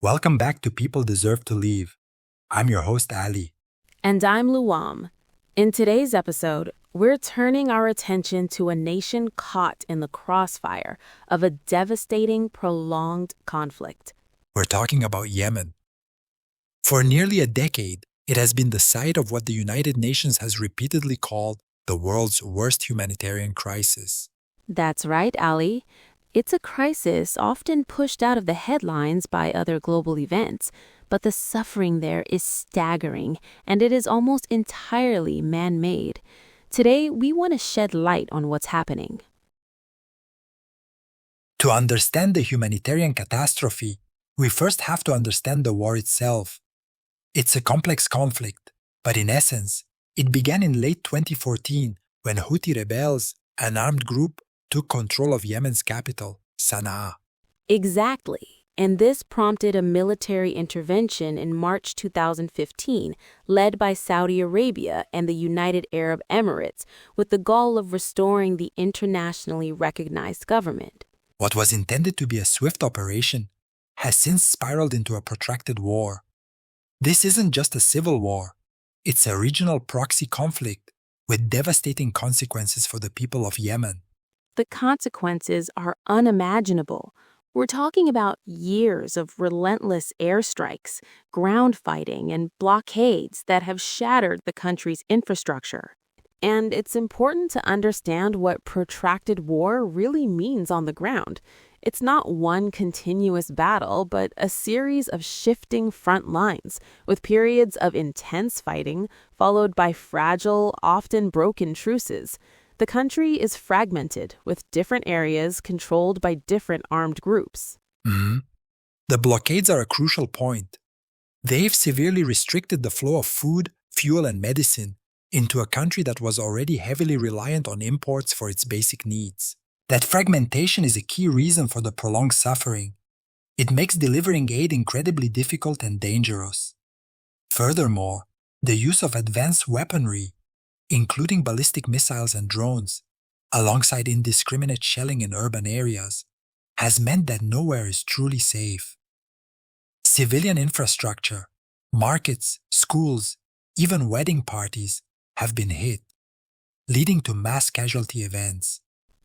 Welcome back to People Deserve to Leave. I'm your host, Ali. And I'm Luwam. In today's episode, we're turning our attention to a nation caught in the crossfire of a devastating, prolonged conflict. We're talking about Yemen. For nearly a decade, it has been the site of what the United Nations has repeatedly called the world's worst humanitarian crisis. That's right, Ali. It's a crisis often pushed out of the headlines by other global events, but the suffering there is staggering, and it is almost entirely man-made. Today, we want to shed light on what's happening. To understand the humanitarian catastrophe, we first have to understand the war itself. It's a complex conflict, but in essence, it began in late 2014 when Houthi rebels, an armed group, took control of Yemen's capital, Sana'a. Exactly. And this prompted a military intervention in March 2015, led by Saudi Arabia and the United Arab Emirates, with the goal of restoring the internationally recognized government. What was intended to be a swift operation has since spiraled into a protracted war. This isn't just a civil war, it's a regional proxy conflict with devastating consequences for the people of Yemen. The consequences are unimaginable. We're talking about years of relentless airstrikes, ground fighting, and blockades that have shattered the country's infrastructure. And it's important to understand what protracted war really means on the ground. It's not one continuous battle, but a series of shifting front lines, with periods of intense fighting, followed by fragile, often broken truces. The country is fragmented, with different areas controlled by different armed groups. The blockades are a crucial point. They've severely restricted the flow of food, fuel, and medicine into a country that was already heavily reliant on imports for its basic needs. That fragmentation is a key reason for the prolonged suffering. It makes delivering aid incredibly difficult and dangerous. Furthermore, the use of advanced weaponry, including ballistic missiles and drones, alongside indiscriminate shelling in urban areas, has meant that nowhere is truly safe. Civilian infrastructure, markets, schools, even wedding parties have been hit, leading to mass casualty events.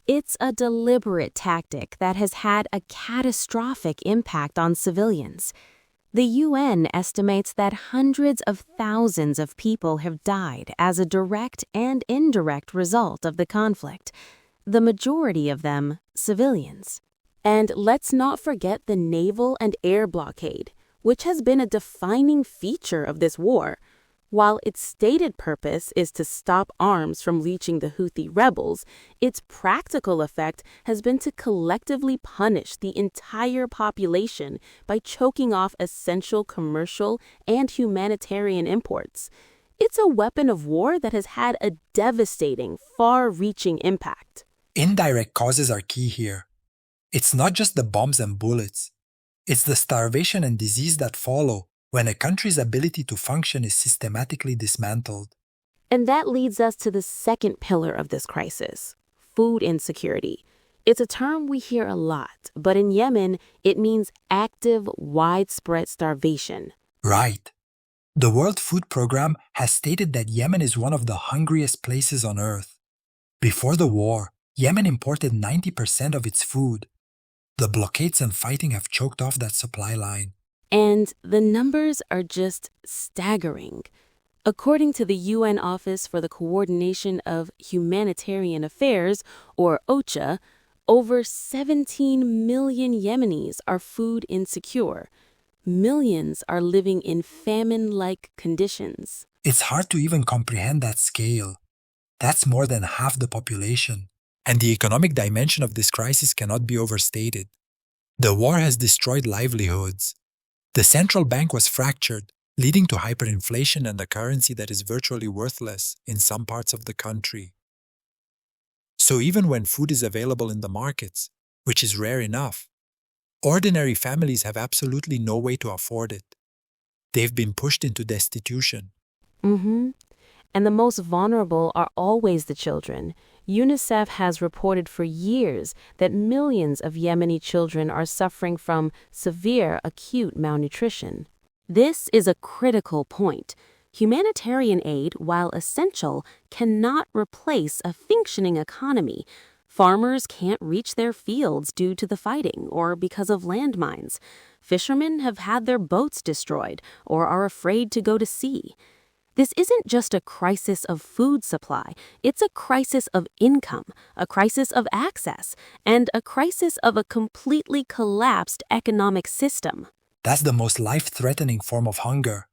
It's a deliberate tactic that has had a catastrophic impact on civilians. The UN estimates that hundreds of thousands of people have died as a direct and indirect result of the conflict, the majority of them civilians. And let's not forget the naval and air blockade, which has been a defining feature of this war. While its stated purpose is to stop arms from reaching the Houthi rebels, its practical effect has been to collectively punish the entire population by choking off essential commercial and humanitarian imports. It's a weapon of war that has had a devastating, far-reaching impact. Indirect causes are key here. It's not just the bombs and bullets. It's the starvation and disease that follow when a country's ability to function is systematically dismantled. And that leads us to the second pillar of this crisis, food insecurity. It's a term we hear a lot, but in Yemen, it means active, widespread starvation. Right. The World Food Programme has stated that Yemen is one of the hungriest places on earth. Before the war, Yemen imported 90% of its food. The blockades and fighting have choked off that supply line. And the numbers are just staggering. According to the UN Office for the Coordination of Humanitarian Affairs, or OCHA, over 17 million Yemenis are food insecure. Millions are living in famine-like conditions. It's hard to even comprehend that scale. That's more than half the population. And the economic dimension of this crisis cannot be overstated. The war has destroyed livelihoods. The central bank was fractured, leading to hyperinflation and a currency that is virtually worthless in some parts of the country. So even when food is available in the markets, which is rare enough, ordinary families have absolutely no way to afford it. They've been pushed into destitution. And the most vulnerable are always the children, UNICEF has reported for years that millions of Yemeni children are suffering from severe acute malnutrition. This is a critical point. Humanitarian aid, while essential, cannot replace a functioning economy. Farmers can't reach their fields due to the fighting or because of landmines. Fishermen have had their boats destroyed or are afraid to go to sea. This isn't just a crisis of food supply, it's a crisis of income, a crisis of access, and a crisis of a completely collapsed economic system. That's the most life-threatening form of hunger.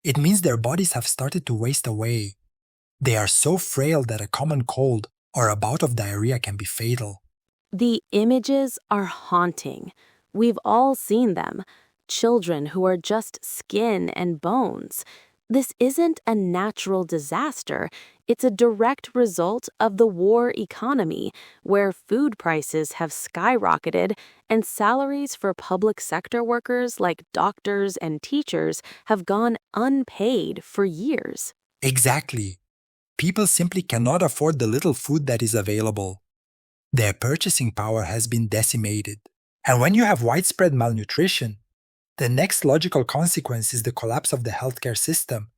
It means their bodies have started to waste away. They are so frail that a common cold or a bout of diarrhea can be fatal. The images are haunting. We've all seen them. Children who are just skin and bones. This isn't a natural disaster. It's a direct result of the war economy, where food prices have skyrocketed and salaries for public sector workers like doctors and teachers have gone unpaid for years. Exactly. People simply cannot afford the little food that is available. Their purchasing power has been decimated. And when you have widespread malnutrition, the next logical consequence is the collapse of the healthcare system,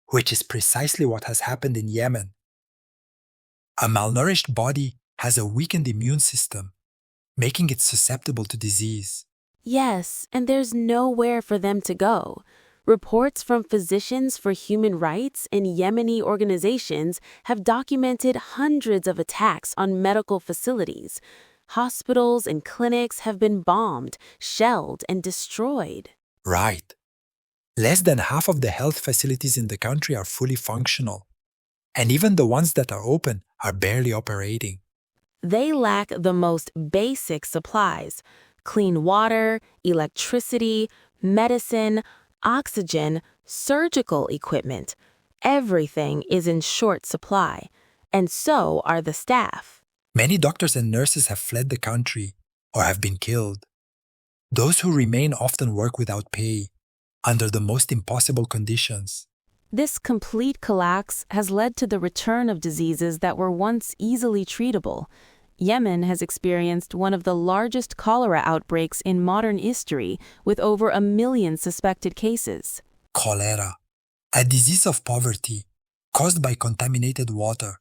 which is precisely what has happened in Yemen. A malnourished body has a weakened immune system, making it susceptible to disease. Yes, and there's nowhere for them to go. Reports from Physicians for Human Rights and Yemeni organizations have documented hundreds of attacks on medical facilities. Hospitals and clinics have been bombed, shelled, and destroyed. Right. Less than half of the health facilities in the country are fully functional, and even the ones that are open are barely operating. They lack the most basic supplies: clean water, electricity, medicine, oxygen, surgical equipment. Everything is in short supply, and so are the staff. Many doctors and nurses have fled the country or have been killed. Those who remain often work without pay, under the most impossible conditions. This complete collapse has led to the return of diseases that were once easily treatable. Yemen has experienced one of the largest cholera outbreaks in modern history, with over 1 million suspected cases. Cholera, a disease of poverty caused by contaminated water,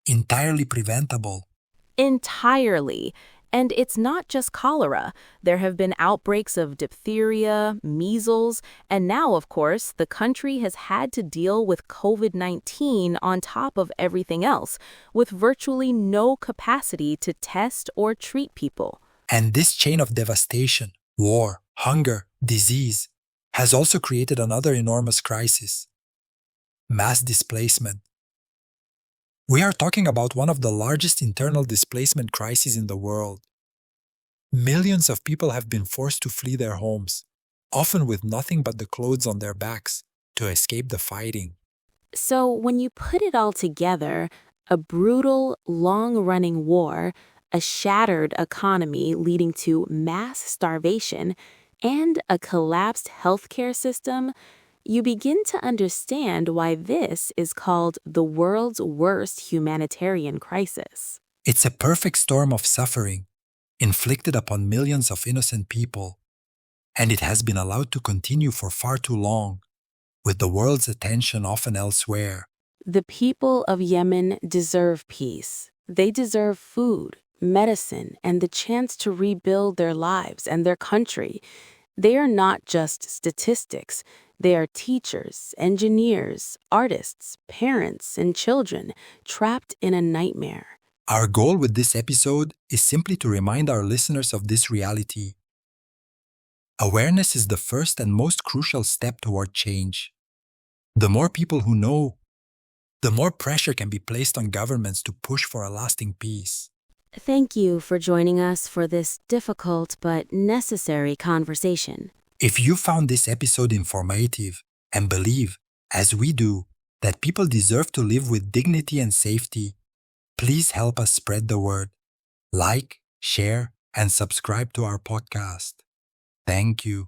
entirely preventable. Entirely. And it's not just cholera. There have been outbreaks of diphtheria, measles, and now, of course, the country has had to deal with COVID-19 on top of everything else, with virtually no capacity to test or treat people. And this chain of devastation, war, hunger, disease, has also created another enormous crisis: mass displacement. We are talking about one of the largest internal displacement crises in the world. Millions of people have been forced to flee their homes, often with nothing but the clothes on their backs, to escape the fighting. So when you put it all together, a brutal, long-running war, a shattered economy leading to mass starvation, and a collapsed healthcare system, you begin to understand why this is called the world's worst humanitarian crisis. It's a perfect storm of suffering, inflicted upon millions of innocent people, and it has been allowed to continue for far too long, with the world's attention often elsewhere. The people of Yemen deserve peace. They deserve food, medicine, and the chance to rebuild their lives and their country. They are not just statistics. They are teachers, engineers, artists, parents, and children trapped in a nightmare. Our goal with this episode is simply to remind our listeners of this reality. Awareness is the first and most crucial step toward change. The more people who know, the more pressure can be placed on governments to push for a lasting peace. Thank you for joining us for this difficult but necessary conversation. If you found this episode informative and believe, as we do, that people deserve to live with dignity and safety, please help us spread the word. Like, share, and subscribe to our podcast. Thank you.